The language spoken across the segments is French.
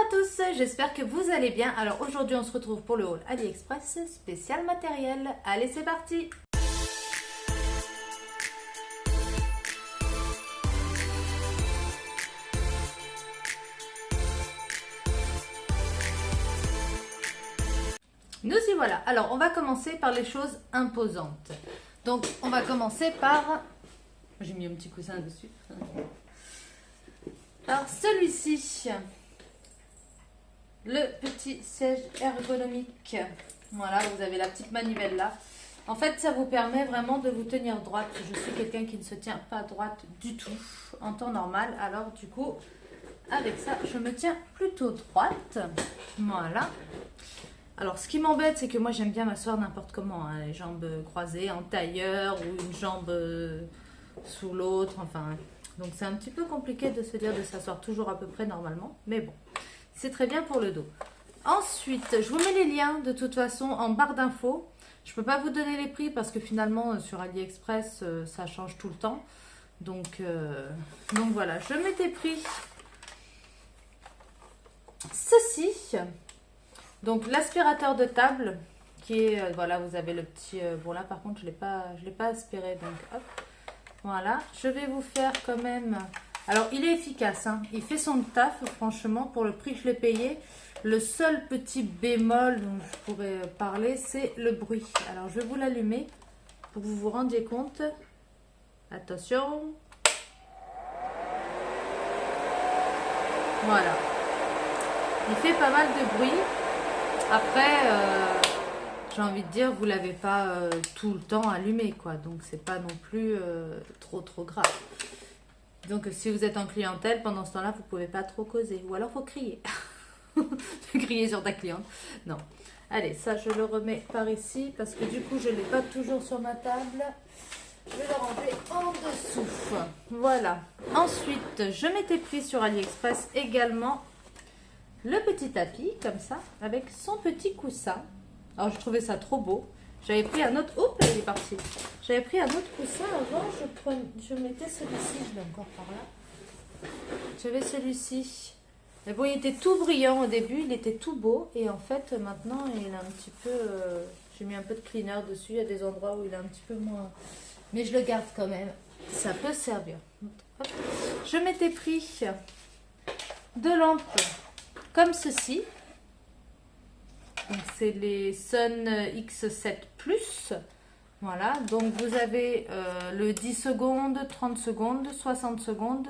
à tous, j'espère que vous allez bien. Alors aujourd'hui on se retrouve pour le haul AliExpress spécial matériel. Allez, c'est parti. Nous y voilà. Alors on va commencer par les choses imposantes. Donc on va commencer par... J'ai mis un petit coussin dessus. Alors celui-ci, le petit siège ergonomique. Voilà, vous avez la petite manivelle là. En fait, ça vous permet vraiment de vous tenir droite. Je suis quelqu'un qui ne se tient pas droite du tout en temps normal. Alors du coup, avec ça, je me tiens plutôt droite. Voilà. Alors, ce qui m'embête, c'est que moi, j'aime bien m'asseoir n'importe comment. Hein, les jambes croisées, en tailleur ou une jambe sous l'autre. Enfin, donc c'est un petit peu compliqué de se dire de s'asseoir toujours à peu près normalement. Mais bon, c'est très bien pour le dos. Ensuite, je vous mets les liens de toute façon en barre d'infos. Je ne peux pas vous donner les prix parce que finalement, sur AliExpress, ça change tout le temps. Donc voilà, je m'étais pris ceci. Donc l'aspirateur de table qui est, voilà, vous avez le petit, bon là par contre je l'ai pas aspiré, donc hop, voilà, je vais vous faire quand même, alors il est efficace, hein. Il fait son taf franchement pour le prix que je l'ai payé. Le seul petit bémol dont je pourrais parler, c'est le bruit. Alors je vais vous l'allumer pour que vous vous rendiez compte. Attention. Voilà. Il fait pas mal de bruit. Après, j'ai envie de dire, vous ne l'avez pas tout le temps allumé, quoi. Donc, c'est pas non plus trop grave. Donc, si vous êtes en clientèle, pendant ce temps-là, vous ne pouvez pas trop causer. Ou alors, il faut crier. Crier sur ta cliente. Non. Allez, ça, je le remets par ici. Parce que du coup, je ne l'ai pas toujours sur ma table. Je vais le ranger en dessous. Voilà. Ensuite, je m'étais pris sur AliExpress également le petit tapis, comme ça, avec son petit coussin. Alors, je trouvais ça trop beau. J'avais pris un autre... Oups, il est parti. J'avais pris un autre coussin avant. Je mettais celui-ci. Je l'ai encore par là. J'avais celui-ci. Mais bon, il était tout brillant au début. Il était tout beau. Et en fait, maintenant, il est un petit peu... j'ai mis un peu de cleaner dessus. Il y a des endroits où il est un petit peu moins... Mais je le garde quand même. Ça peut servir. Hop. Je m'étais pris 2 lampes comme ceci. Donc c'est les Sun X7 Plus. Voilà, donc vous avez le 10 secondes, 30 secondes, 60 secondes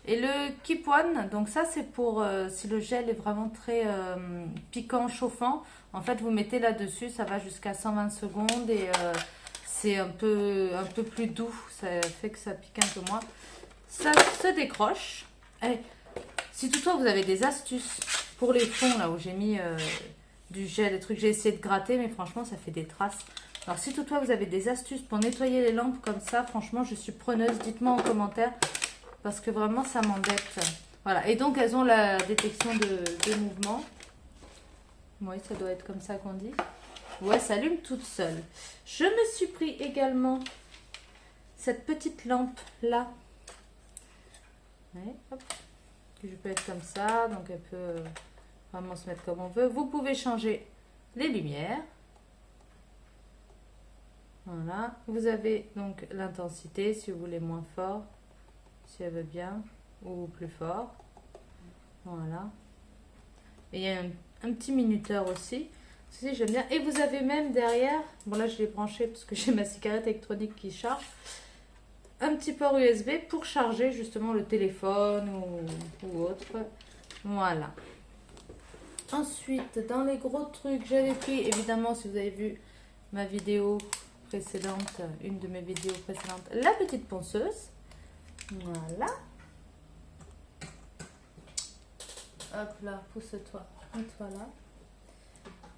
et le Keep One. Donc ça c'est pour si le gel est vraiment très piquant, chauffant. En fait vous mettez là-dessus, ça va jusqu'à 120 secondes et c'est un peu plus doux. Ça fait que ça pique un peu moins. Ça se décroche. Allez. Si toutefois vous avez des astuces pour les fonds, là où j'ai mis du gel, des trucs, j'ai essayé de gratter, mais franchement, ça fait des traces. Alors, si toutefois vous avez des astuces pour nettoyer les lampes comme ça, franchement, je suis preneuse. Dites-moi en commentaire, parce que vraiment, ça m'embête. Voilà, et donc, elles ont la détection de mouvement. Oui, ça doit être comme ça qu'on dit. Ouais, ça allume toute seule. Je me suis pris également cette petite lampe-là. Ouais, hop. Je peux être comme ça, donc elle peut vraiment se mettre comme on veut. Vous pouvez changer les lumières. Voilà. Vous avez donc l'intensité, si vous voulez moins fort, si elle veut bien, ou plus fort. Voilà. Et il y a un petit minuteur aussi. Ceci, j'aime bien. Et vous avez même derrière, bon là je l'ai branché parce que j'ai ma cigarette électronique qui charge, un petit port USB pour charger justement le téléphone ou autre. Voilà. Ensuite, dans les gros trucs, j'avais pris, évidemment, si vous avez vu ma vidéo précédente, une de mes vidéos précédentes, la petite ponceuse. Voilà. Hop là, pousse-toi. Mets-toi là.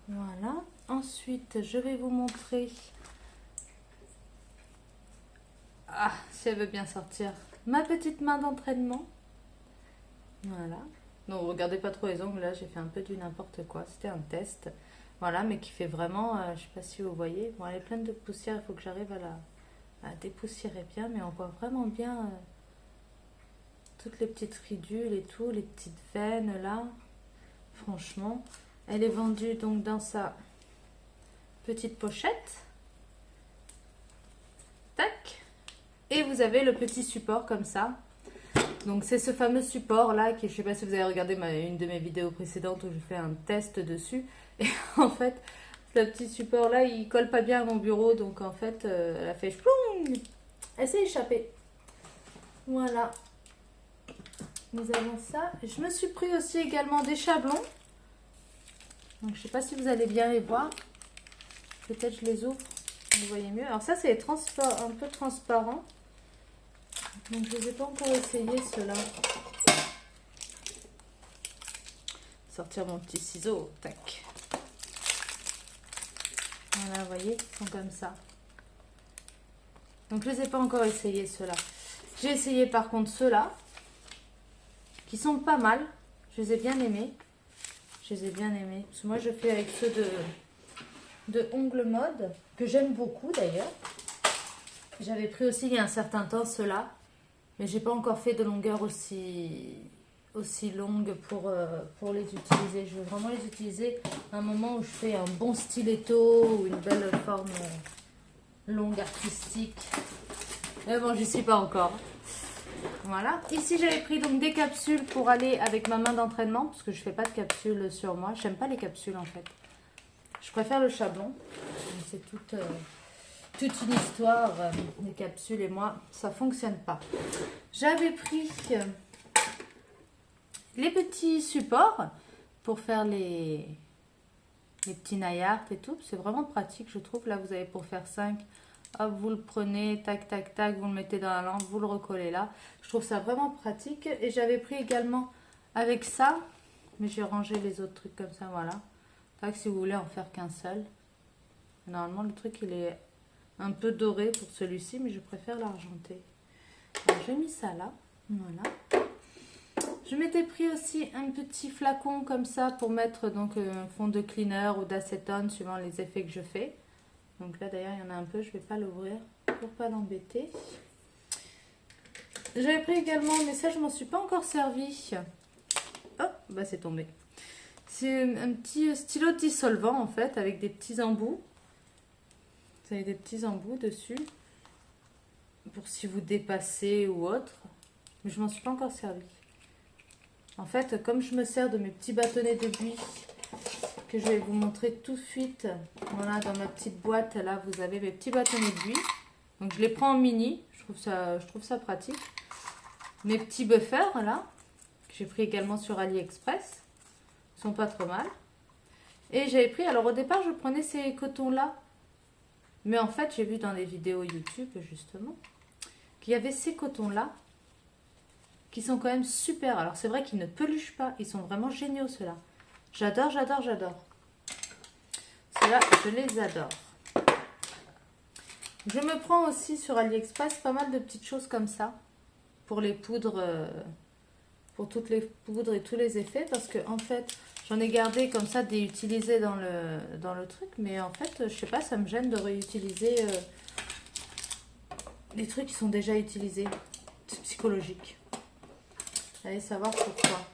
Voilà. Ensuite, je vais vous montrer... Ah, si elle veut bien sortir. Ma petite main d'entraînement. Voilà. Non, regardez pas trop les ongles. Là, j'ai fait un peu du n'importe quoi. C'était un test. Voilà, mais qui fait vraiment... je sais pas si vous voyez. Bon, elle est pleine de poussière. Il faut que j'arrive à dépoussiérer bien. Mais on voit vraiment bien toutes les petites ridules et tout. Les petites veines là. Franchement, elle est vendue donc dans sa petite pochette. Tac. Et vous avez le petit support comme ça. Donc c'est ce fameux support là, qui, je ne sais pas si vous avez regardé une de mes vidéos précédentes où j'ai fait un test dessus. Et en fait, ce petit support là, il colle pas bien à mon bureau. Donc en fait, elle a fait chloum. Elle s'est échappée. Voilà. Nous avons ça. Je me suis pris aussi également des chablons. Donc je ne sais pas si vous allez bien les voir. Peut-être je les ouvre. Vous voyez mieux. Alors ça c'est un peu transparent. Donc je ne les ai pas encore essayé ceux-là. Sortir mon petit ciseau. Tac. Voilà, vous voyez, ils sont comme ça. Donc je ne les ai pas encore essayés ceux-là. J'ai essayé par contre ceux-là. Qui sont pas mal. Je les ai bien aimés. Je les ai bien aimés. Parce que moi je fais avec ceux de Ongles Mode. Que j'aime beaucoup d'ailleurs. J'avais pris aussi il y a un certain temps ceux-là. Mais j'ai pas encore fait de longueur aussi longue pour les utiliser. Je veux vraiment les utiliser à un moment où je fais un bon stiletto ou une belle forme longue artistique. Mais bon, j'y suis pas encore. Voilà. Ici, j'avais pris donc des capsules pour aller avec ma main d'entraînement. Parce que je fais pas de capsules sur moi. J'aime pas les capsules en fait. Je préfère le chablon. C'est toute une histoire. Les capsules et moi, ça fonctionne pas. J'avais pris les petits supports pour faire les petits naillards et tout. C'est vraiment pratique, je trouve. Là, vous avez pour faire 5. Hop, vous le prenez, tac, tac, tac, vous le mettez dans la lampe, vous le recollez là. Je trouve ça vraiment pratique. Et j'avais pris également avec ça, mais j'ai rangé les autres trucs comme ça, voilà. Tac, si vous voulez en faire qu'un seul. Normalement, le truc, il est un peu doré pour celui-ci, mais je préfère l'argenté. J'ai mis ça là, voilà. Je m'étais pris aussi un petit flacon comme ça pour mettre donc un fond de cleaner ou d'acétone suivant les effets que je fais. Donc là d'ailleurs il y en a un peu, je ne vais pas l'ouvrir pour pas l'embêter. J'avais pris également, mais ça je m'en suis pas encore servi. Oh, bah c'est tombé. C'est un petit stylo dissolvant en fait avec des petits embouts. Vous avez des petits embouts dessus pour si vous dépassez ou autre. Mais je m'en suis pas encore servi. En fait, comme je me sers de mes petits bâtonnets de buis que je vais vous montrer tout de suite. Voilà, dans ma petite boîte, là, vous avez mes petits bâtonnets de buis. Donc, je les prends en mini. Je trouve ça pratique. Mes petits buffers, là, que j'ai pris également sur AliExpress. Ils sont pas trop mal. Et j'avais pris, alors au départ, je prenais ces cotons-là. Mais en fait, j'ai vu dans les vidéos YouTube, justement, qu'il y avait ces cotons-là qui sont quand même super. Alors, c'est vrai qu'ils ne peluchent pas. Ils sont vraiment géniaux, ceux-là. J'adore, j'adore, j'adore. Ceux-là, je les adore. Je me prends aussi sur AliExpress pas mal de petites choses comme ça. Pour les poudres, pour toutes les poudres et tous les effets. Parce que, en fait, j'en ai gardé comme ça des utilisés dans le truc. Mais en fait, je sais pas, ça me gêne de réutiliser des trucs qui sont déjà utilisés. C'est psychologique. Allez savoir pourquoi.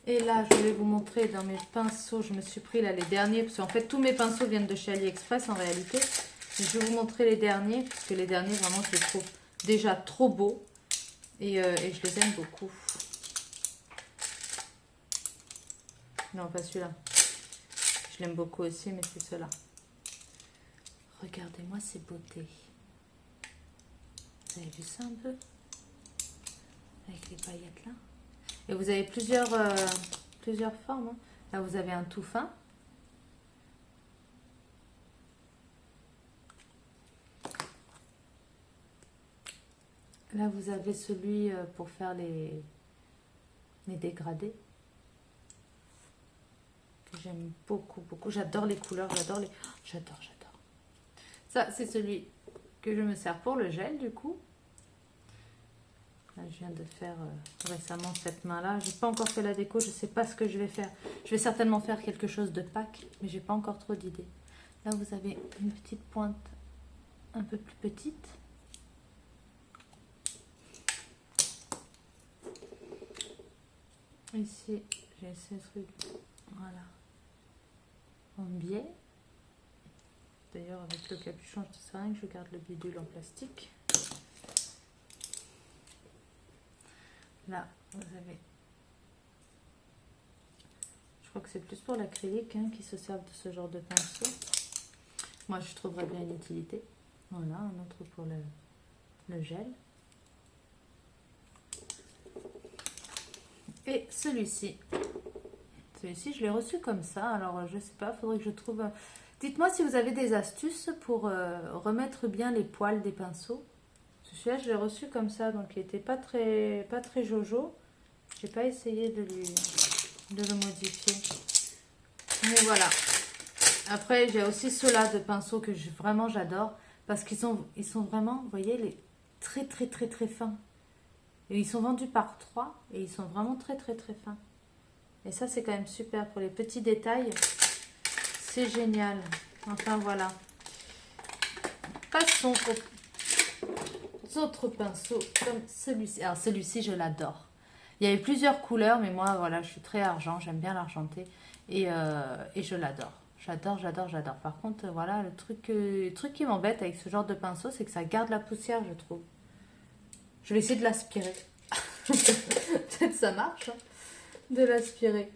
Et là, je vais vous montrer dans mes pinceaux. Je me suis pris là les derniers. Parce qu'en fait, tous mes pinceaux viennent de chez AliExpress en réalité. Et je vais vous montrer les derniers. Parce que les derniers, vraiment, je les trouve déjà trop beaux. Et je les aime beaucoup. Non, pas celui-là. Je l'aime beaucoup aussi, mais c'est ceux-là. Regardez-moi ces beautés. Vous avez vu ça un peu? Avec les paillettes là. Et vous avez plusieurs formes. Hein. Là, vous avez un tout fin. Là, vous avez celui pour faire les dégradés. Que j'aime beaucoup, beaucoup. J'adore les couleurs, j'adore les... Oh, j'adore, j'adore. Ça, c'est celui que je me sers pour le gel, du coup. Là, je viens de faire récemment cette main-là. Je n'ai pas encore fait la déco, je ne sais pas ce que je vais faire. Je vais certainement faire quelque chose de Pâques, mais je n'ai pas encore trop d'idées. Là, vous avez une petite pointe un peu plus petite. Ici, j'ai ce truc. Voilà. En biais. D'ailleurs, avec le capuchon, je ne sais rien que je garde le bidule en plastique. Là, vous avez... Je crois que c'est plus pour l'acrylique qui se servent de ce genre de pinceau. Moi, je trouverais bien une utilité. Voilà, un autre pour le gel. Et celui-ci. Celui-ci, je l'ai reçu comme ça. Alors, je sais pas, il faudrait que je trouve... Dites-moi si vous avez des astuces pour remettre bien les poils des pinceaux. Celui-là, je l'ai reçu comme ça, donc il n'était pas très jojo. J'ai pas essayé de le modifier. Mais voilà. Après, j'ai aussi ceux-là de pinceaux que vraiment j'adore. Parce qu'ils sont vraiment, vous voyez, très fins. Et ils sont vendus par 3 et ils sont vraiment très fins. Et ça, c'est quand même super pour les petits détails. C'est génial. Enfin, voilà. Passons aux autres pinceaux comme celui-ci. Alors, celui-ci, je l'adore. Il y avait plusieurs couleurs, mais moi, voilà, je suis très argent. J'aime bien l'argenté. Et je l'adore. J'adore. Par contre, voilà, le truc qui m'embête avec ce genre de pinceau, c'est que ça garde la poussière, je trouve. Je vais essayer de l'aspirer. Peut-être ça marche, de l'aspirer.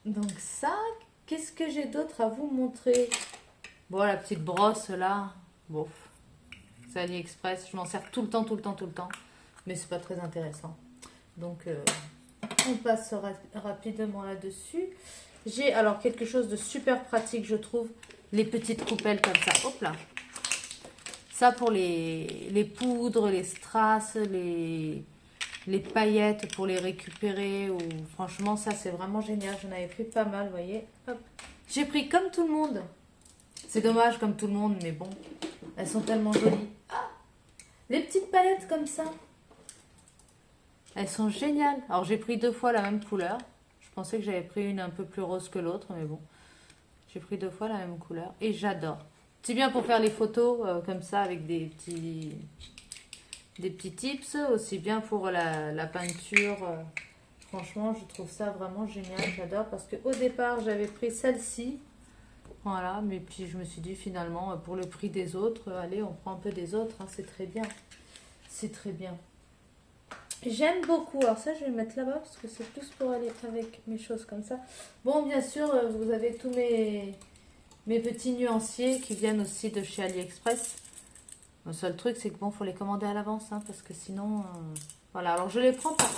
Donc ça, qu'est-ce que j'ai d'autre à vous montrer? Bon, la petite brosse là, bon, c'est AliExpress. Je m'en sers tout le temps. Mais c'est pas très intéressant. Donc, on passe rapidement là-dessus. J'ai alors quelque chose de super pratique, je trouve. Les petites coupelles comme ça. Hop là. Ça pour les poudres, les strass, les paillettes pour les récupérer. Ou franchement, ça c'est vraiment génial. J'en avais pris pas mal, vous voyez. Hop. J'ai pris comme tout le monde. C'est dommage comme tout le monde, mais bon. Elles sont tellement jolies. Ah, les petites palettes comme ça. Elles sont géniales. Alors j'ai pris 2 fois la même couleur. Je pensais que j'avais pris une un peu plus rose que l'autre, mais bon. J'ai pris 2 fois la même couleur et j'adore. C'est bien pour faire les photos comme ça avec des petits tips. Aussi bien pour la peinture. Franchement, je trouve ça vraiment génial. J'adore parce qu'au départ, j'avais pris celle-ci. Voilà, mais puis je me suis dit finalement, pour le prix des autres, allez, on prend un peu des autres. C'est très bien. C'est très bien. J'aime beaucoup. Alors ça, je vais le mettre là-bas parce que c'est plus pour aller avec mes choses comme ça. Bon, bien sûr, vous avez tous mes petits nuanciers qui viennent aussi de chez AliExpress. Le seul truc, c'est que bon, faut les commander à l'avance, parce que sinon... Voilà, alors je les prends par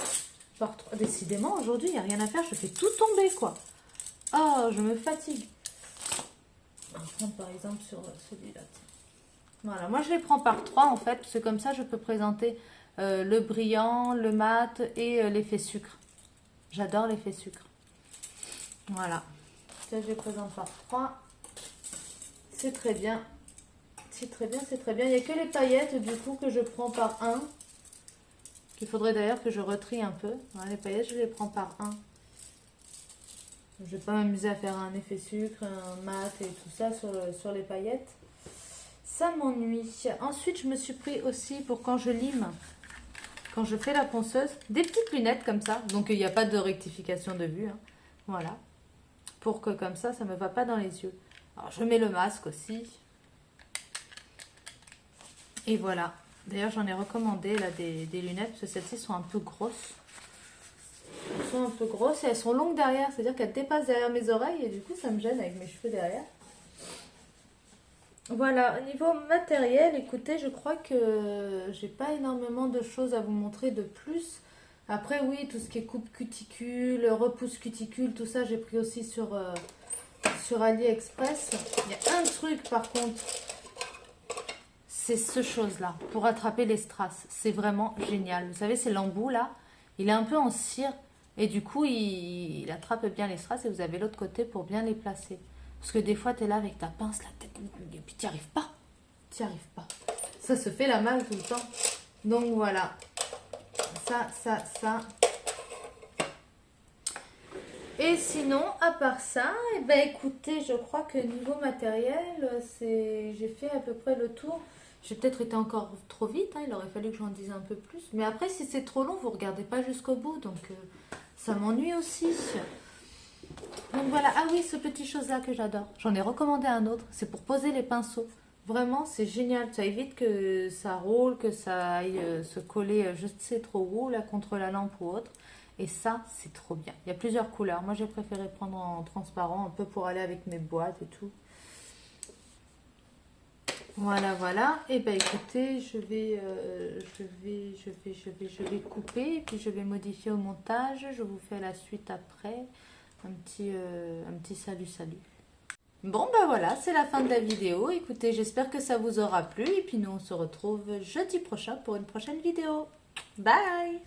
3. Décidément, aujourd'hui, il n'y a rien à faire. Je fais tout tomber, quoi. Oh, je me fatigue. On va prendre par exemple sur celui-là. Voilà, moi je les prends par 3 en fait. C'est comme ça, je peux présenter... le brillant, le mat et l'effet sucre. J'adore l'effet sucre. Voilà. Ça, je les présente par 3. C'est très bien. C'est très bien. Il n'y a que les paillettes du coup que je prends par 1. Qu'il faudrait d'ailleurs que je retrie un peu. Voilà, les paillettes, je les prends par 1. Je ne vais pas m'amuser à faire un effet sucre, un mat et tout ça sur les paillettes. Ça m'ennuie. Ensuite, je me suis pris aussi pour quand je lime. Quand je fais la ponceuse, des petites lunettes comme ça. Donc, il n'y a pas de rectification de vue. Voilà. Pour que comme ça ne me va pas dans les yeux. Alors, je mets le masque aussi. Et voilà. D'ailleurs, j'en ai recommandé là, des lunettes parce que celles-ci sont un peu grosses. Elles sont un peu grosses et elles sont longues derrière. C'est-à-dire qu'elles dépassent derrière mes oreilles et du coup, ça me gêne avec mes cheveux derrière. Voilà, au niveau matériel, écoutez, je crois que j'ai pas énormément de choses à vous montrer de plus. Après, oui, tout ce qui est coupe cuticule, repousse cuticule, tout ça, j'ai pris aussi sur AliExpress. Il y a un truc, par contre, c'est ce chose-là, pour attraper les strass. C'est vraiment génial. Vous savez, c'est l'embout, là. Il est un peu en cire, et du coup, il attrape bien les strass, et vous avez l'autre côté pour bien les placer. Parce que des fois, tu es là avec ta pince, la tête, et puis tu n'y arrives pas. Tu n'y arrives pas. Ça se fait la malle tout le temps. Donc voilà. Ça. Et sinon, à part ça, eh ben, écoutez, je crois que niveau matériel, j'ai fait à peu près le tour. J'ai peut-être été encore trop vite, il aurait fallu que j'en dise un peu plus. Mais après, si c'est trop long, vous ne regardez pas jusqu'au bout. Donc, ça m'ennuie aussi. Donc voilà, ah oui, ce petit chose-là que j'adore. J'en ai recommandé un autre, c'est pour poser les pinceaux. Vraiment, c'est génial. Ça évite que ça roule, que ça aille se coller, je sais trop où, là, contre la lampe ou autre. Et ça, c'est trop bien. Il y a plusieurs couleurs. Moi, j'ai préféré prendre en transparent, un peu pour aller avec mes boîtes et tout. Voilà, voilà. Et ben écoutez, je vais couper et puis je vais modifier au montage. Je vous fais la suite après. Un petit salut, salut. Bon, ben voilà, c'est la fin de la vidéo. Écoutez, j'espère que ça vous aura plu. Et puis nous, on se retrouve jeudi prochain pour une prochaine vidéo. Bye!